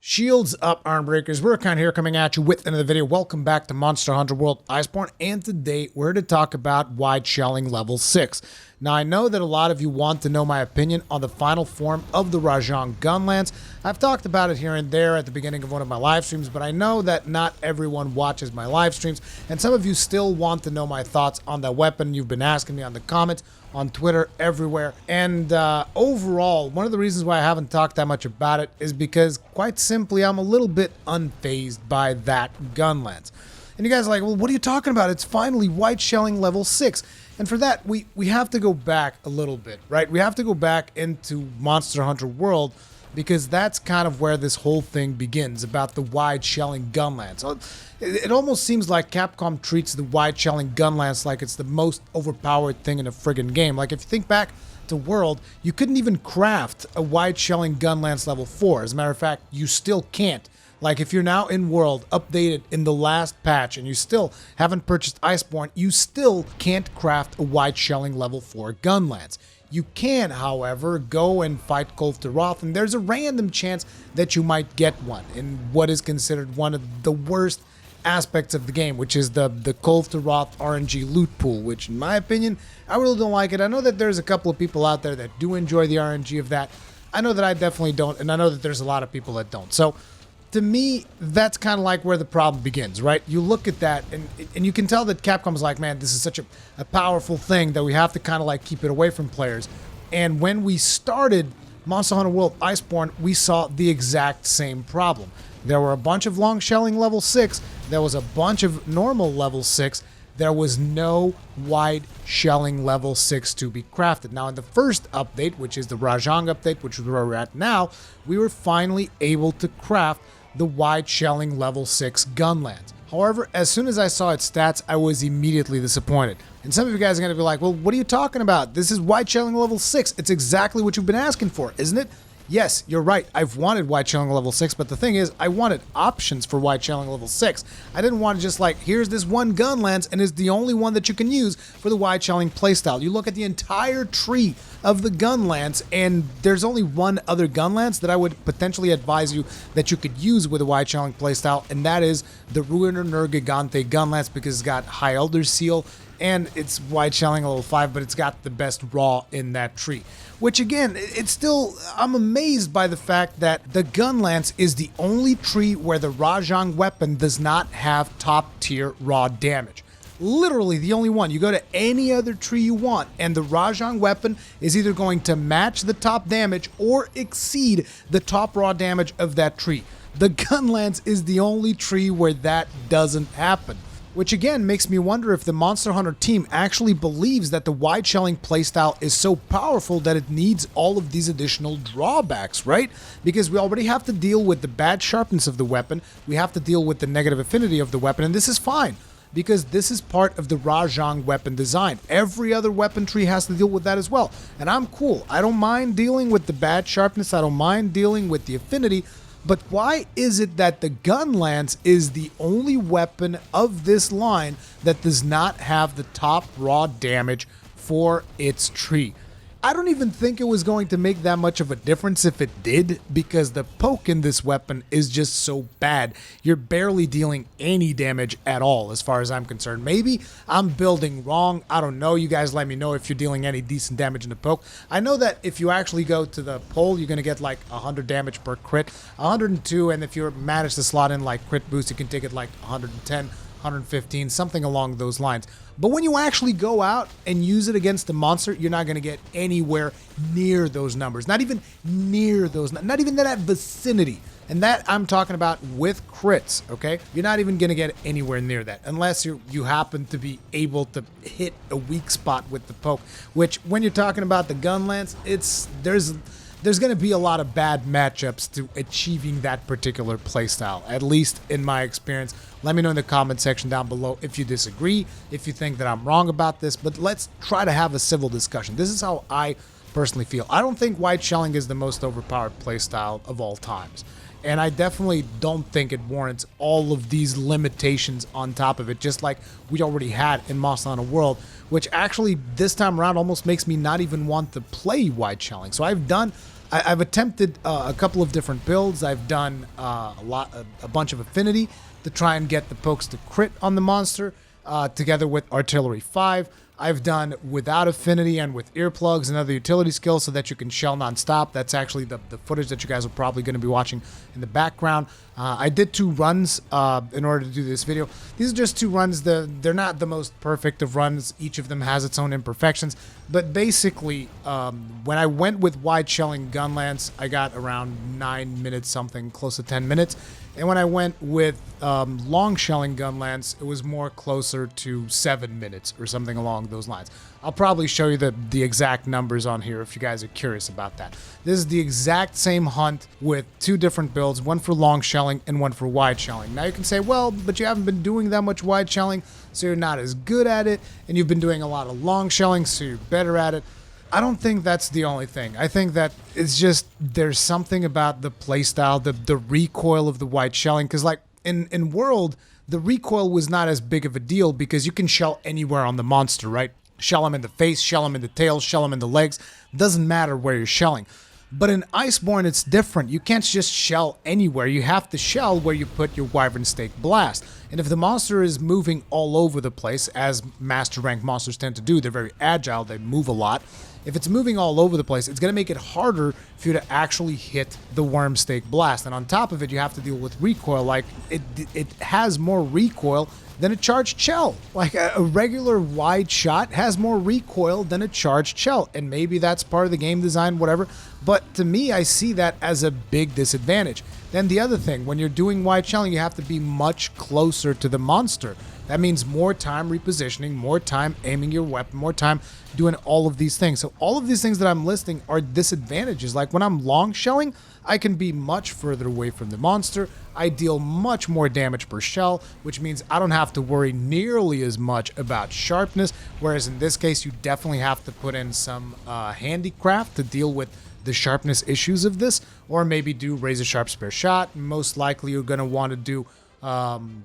Shields up, Armbreakers. We're kind of here coming at you with another video. Welcome back to Monster Hunter World Iceborne, and today we're to talk about wide shelling level 6. Now, I know that a lot of you want to know my opinion on the final form of the Rajang Gunlance. I've talked about it here and there at the beginning of one of my live streams, but I know that not everyone watches my live streams, and some of you still want to know my thoughts on that weapon. You've been asking me on the comments, on Twitter, everywhere. And overall, one of the reasons why I haven't talked that much about it is because, quite simply, I'm a little bit unfazed by that Gunlance. And you guys are like, well, what are you talking about? It's finally white shelling level 6. And for that, we have to go back a little bit, right? We have to go back into Monster Hunter World, because that's kind of where this whole thing begins, about the wide shelling Gunlance. It almost seems like Capcom treats the wide shelling Gunlance like it's the most overpowered thing in a friggin' game. Like, if you think back to World, you couldn't even craft a wide shelling Gunlance level 4. As a matter of fact, you still can't. Like, if you're now in World, updated in the last patch, and you still haven't purchased Iceborne, you still can't craft a wide shelling level 4 Gunlance. You can, however, go and fight Kulftaroth, and there's a random chance that you might get one in what is considered one of the worst aspects of the game, which is the Kulftaroth RNG loot pool, which, in my opinion, I really don't like it. I know that there's a couple of people out there that do enjoy the RNG of that. I know that I definitely don't, and I know that there's a lot of people that don't. So, to me, that's kind of like where the problem begins, right? You look at that, and you can tell that Capcom's like, man, this is such a powerful thing that we have to kind of like keep it away from players. And when we started Monster Hunter World Iceborne, we saw the exact same problem. There were a bunch of long shelling level 6, there was a bunch of normal level 6, there was no wide shelling level 6 to be crafted. Now, in the first update, which is the Rajang update, which is where we're at now, we were finally able to craft the wide shelling level 6 Gunlance. However, as soon as I saw its stats, I was immediately disappointed. And some of you guys are going to be like, well, what are you talking about? This is wide shelling level 6. It's exactly what you've been asking for, isn't it? Yes, you're right. I've wanted wide shelling level 6, but the thing is, I wanted options for wide shelling level 6. I didn't want to just like, here's this one Gunlance, and it's the only one that you can use for the wide shelling playstyle. You look at the entire tree of the Gunlance, and there's only one other Gunlance that I would potentially advise you that you could use with a wide shelling playstyle, and that is the Ruiner Nergigante Gunlance, because it's got High Elder Seal, and it's wide shelling level 5, but it's got the best raw in that tree. Which again, it's still, I'm amazed by the fact that the Gunlance is the only tree where the Rajang weapon does not have top tier raw damage. Literally the only one. You go to any other tree you want, and the Rajang weapon is either going to match the top damage or exceed the top raw damage of that tree. The Gunlance is the only tree where that doesn't happen. Which again makes me wonder if the Monster Hunter team actually believes that the wide shelling playstyle is so powerful that it needs all of these additional drawbacks, right? Because we already have to deal with the bad sharpness of the weapon, we have to deal with the negative affinity of the weapon, and this is fine, because this is part of the Rajang weapon design. Every other weapon tree has to deal with that as well, and I'm cool. I don't mind dealing with the bad sharpness, I don't mind dealing with the affinity. But why is it that the Gunlance is the only weapon of this line that does not have the top raw damage for its tree? I don't even think it was going to make that much of a difference if it did, because the poke in this weapon is just so bad. You're barely dealing any damage at all, as far as I'm concerned. Maybe I'm building wrong. I don't know. You guys let me know if you're dealing any decent damage in the poke. I know that if you actually go to the pole, you're going to get like 100 damage per crit, 102, and if you manage to slot in like crit boost, you can take it like 110, 115, something along those lines. But when you actually go out and use it against the monster, you're not going to get anywhere near those numbers. Not even near those, not even in that vicinity. And that I'm talking about with crits, okay? You're not even going to get anywhere near that unless you happen to be able to hit a weak spot with the poke, which when you're talking about the Gunlance, there's going to be a lot of bad matchups to achieving that particular playstyle, at least in my experience. Let me know in the comment section down below if you disagree, if you think that I'm wrong about this, but let's try to have a civil discussion. This is how I personally feel. I don't think wide shelling is the most overpowered playstyle of all times. And I definitely don't think it warrants all of these limitations on top of it, just like we already had in Monster Hunter World, which actually this time around almost makes me not even want to play wide shelling. So I've done I've attempted a couple of different builds. I've done a bunch of affinity to try and get the pokes to crit on the monster, together with artillery 5. I've done without affinity and with earplugs and other utility skills so that you can shell nonstop. That's actually the footage that you guys are probably going to be watching in the background. I did 2 runs in order to do this video. These are just 2 runs. They're not the most perfect of runs. Each of them has its own imperfections. But basically, when I went with wide shelling Gunlance, I got around 9 minutes something, close to 10 minutes. And when I went with long shelling Gunlance, it was more closer to 7 minutes or something along those lines. I'll probably show you the exact numbers on here if you guys are curious about that. This is the exact same hunt with 2 different builds, one for long shelling and one for wide shelling. Now you can say, well, but you haven't been doing that much wide shelling, so you're not as good at it, and you've been doing a lot of long shelling, so you're better at it. I don't think that's the only thing. I think that it's just there's something about the playstyle, the recoil of the wide shelling, because like in World, the recoil was not as big of a deal because you can shell anywhere on the monster, right? Shell him in the face, shell him in the tail, shell him in the legs. Doesn't matter where you're shelling. But in Iceborne, it's different. You can't just shell anywhere. You have to shell where you put your Wyvern Stake Blast. And if the monster is moving all over the place, as Master Rank monsters tend to do, they're very agile, they move a lot. If it's moving all over the place, it's going to make it harder for you to actually hit the Worm Stake Blast. And on top of it, you have to deal with recoil. Like, it has more recoil than a charged shell. Like, a regular wide shot has more recoil than a charged shell. And maybe that's part of the game design, whatever. But to me, I see that as a big disadvantage. Then the other thing, when you're doing wide shelling, you have to be much closer to the monster. That means more time repositioning, more time aiming your weapon, more time doing all of these things. So all of these things that I'm listing are disadvantages. Like when I'm long shelling, I can be much further away from the monster. I deal much more damage per shell, which means I don't have to worry nearly as much about sharpness. Whereas in this case, you definitely have to put in some handicraft to deal with the sharpness issues of this, or maybe do razor sharp spare shot. Most likely you're going to want to do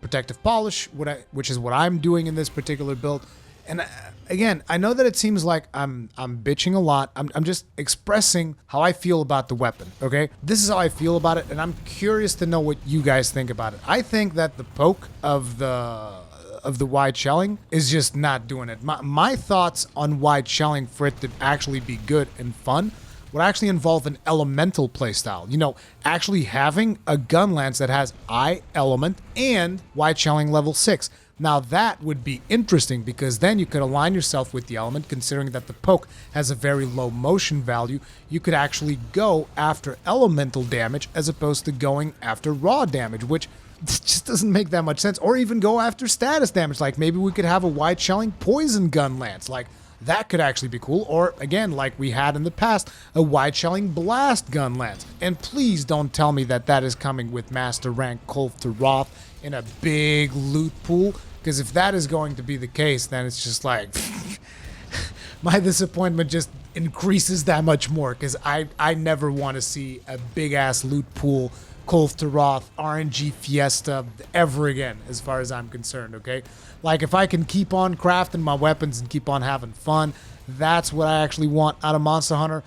protective polish, which is what I'm doing in this particular build. And again, I know that it seems like I'm bitching a lot. I'm just expressing how I feel about the weapon, okay? This is how I feel about it, and I'm curious to know what you guys think about it. I think that the poke of the wide shelling is just not doing it. My thoughts on wide shelling for it to actually be good and fun would actually involve an elemental playstyle. You know, actually having a Gunlance that has eye element and wide shelling level 6. Now that would be interesting because then you could align yourself with the element, considering that the poke has a very low motion value. You could actually go after elemental damage as opposed to going after raw damage, which just doesn't make that much sense. Or even go after status damage. Like maybe we could have a wide shelling poison Gunlance. Like that could actually be cool. Or again, like we had in the past, a wide shelling blast Gunlance. And please don't tell me that that is coming with Master Rank Kolf to Roth in a big loot pool, because if that is going to be the case, then it's just like my disappointment just increases that much more, because I never want to see a big ass loot pool Kolf to Roth RNG Fiesta ever again, as far as I'm concerned. Okay, like if I can keep on crafting my weapons and keep on having fun, that's what I actually want out of Monster Hunter.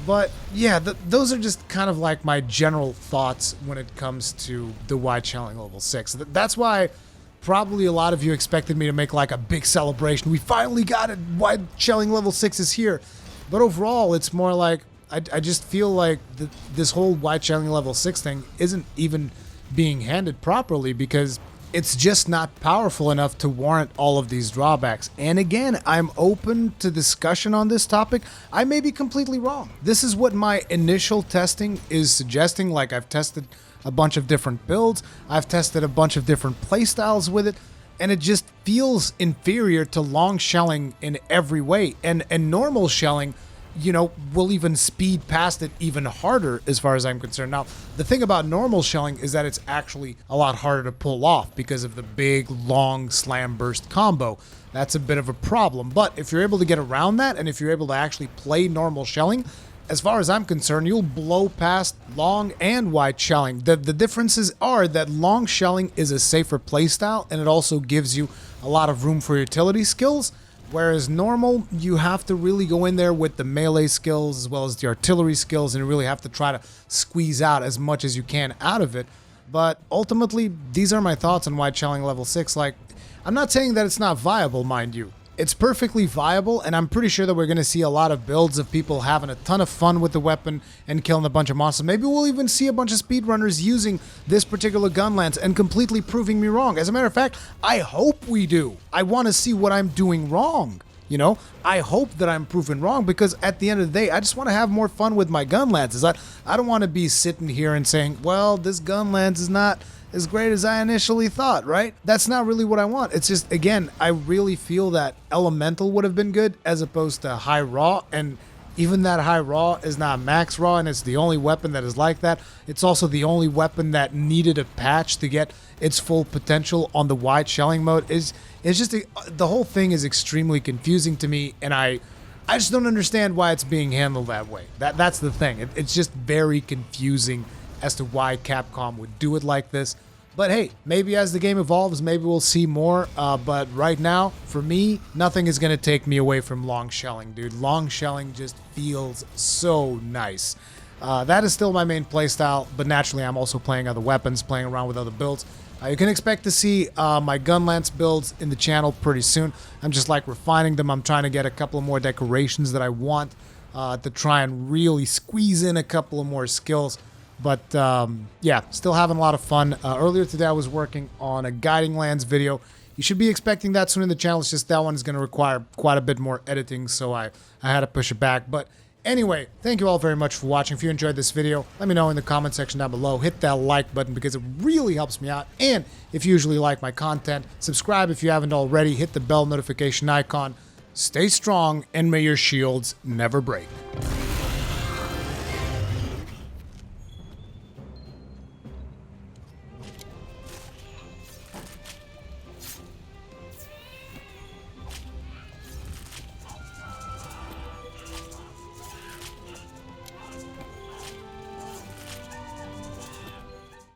But yeah, those are just kind of like my general thoughts when it comes to the wide shelling level 6. That's why probably a lot of you expected me to make like a big celebration. We finally got it. Wide shelling level 6 is here. But overall, it's more like I just feel like this whole wide shelling level 6 thing isn't even being handled properly, because it's just not powerful enough to warrant all of these drawbacks. And again, I'm open to discussion on this topic. I may be completely wrong. This is what my initial testing is suggesting. Like, I've tested a bunch of different builds. I've tested a bunch of different playstyles with it, and it just feels inferior to long shelling in every way. And normal shelling, you know, will even speed past it even harder as far as I'm concerned. Now, the thing about normal shelling is that it's actually a lot harder to pull off because of the big, long slam burst combo. That's a bit of a problem. But if you're able to get around that, and if you're able to actually play normal shelling, as far as I'm concerned, you'll blow past long and wide shelling. The differences are that long shelling is a safer playstyle, and it also gives you a lot of room for utility skills. Whereas normal, you have to really go in there with the melee skills as well as the artillery skills, and you really have to try to squeeze out as much as you can out of it. But ultimately, these are my thoughts on wide shelling level 6. Like, I'm not saying that it's not viable, mind you. It's perfectly viable, and I'm pretty sure that we're going to see a lot of builds of people having a ton of fun with the weapon and killing a bunch of monsters. Maybe we'll even see a bunch of speedrunners using this particular Gunlance and completely proving me wrong. As a matter of fact, I hope we do. I want to see what I'm doing wrong. You know, I hope that I'm proven wrong, because at the end of the day, I just want to have more fun with my Gunlances. I don't want to be sitting here and saying, well, this Gunlance is not as great as I initially thought, right? That's not really what I want. It's just, again, I really feel that Elemental would have been good as opposed to High Raw, and even that High Raw is not Max Raw, and it's the only weapon that is like that. It's also the only weapon that needed a patch to get its full potential on the wide shelling mode. It's just, the whole thing is extremely confusing to me, and I just don't understand why it's being handled that way. That's the thing. It's just very confusing as to why Capcom would do it like this. But hey, maybe as the game evolves, maybe we'll see more. But right now, for me, nothing is going to take me away from long shelling, dude. Long shelling just feels so nice. That is still my main playstyle, but naturally I'm also playing other weapons, playing around with other builds. You can expect to see my Gunlance builds in the channel pretty soon. I'm just like refining them. I'm trying to get a couple of more decorations that I want to try and really squeeze in a couple of more skills. But yeah, still having a lot of fun. Earlier today I was working on a Guiding Lands video. You should be expecting that soon in the channel. It's just that one is going to require quite a bit more editing, so I had to push it back. But anyway, thank you all very much for watching. If you enjoyed this video, let me know in the comment section down below. Hit that like button because it really helps me out. And if you usually like my content, subscribe if you haven't already. Hit the bell notification icon. Stay strong, and may your shields never break.